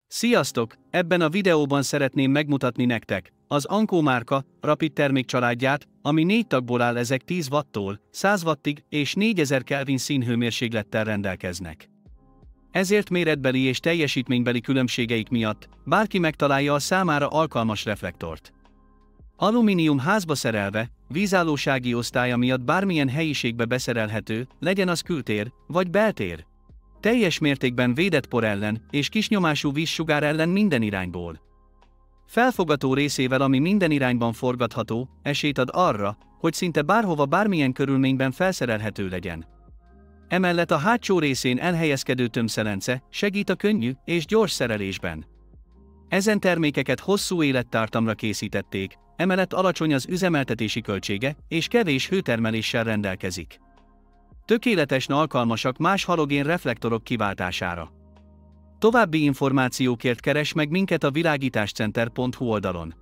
Sziasztok! Ebben a videóban szeretném megmutatni nektek az Anko márka Rapid termékcsaládját, ami 4 tagból áll, ezek 10 wattól 100 wattig és 4000 Kelvin színhőmérséklettel rendelkeznek. Ezért méretbeli és teljesítménybeli különbségeik miatt bárki megtalálja a számára alkalmas reflektort. Alumínium házba szerelve, vízállósági osztálya miatt bármilyen helyiségbe beszerelhető, legyen az kültér vagy beltér. Teljes mértékben védett por ellen és kisnyomású vízsugár ellen minden irányból. Felfogató részével, ami minden irányban forgatható, esélyt ad arra, hogy szinte bárhova bármilyen körülményben felszerelhető legyen. Emellett a hátsó részén elhelyezkedő tömszelence segít a könnyű és gyors szerelésben. Ezen termékeket hosszú élettartamra készítették, emellett alacsony az üzemeltetési költsége és kevés hőtermeléssel rendelkezik. Tökéletesen alkalmasak más halogén reflektorok kiváltására. További információkért keresd meg minket a világításcenter.hu oldalon.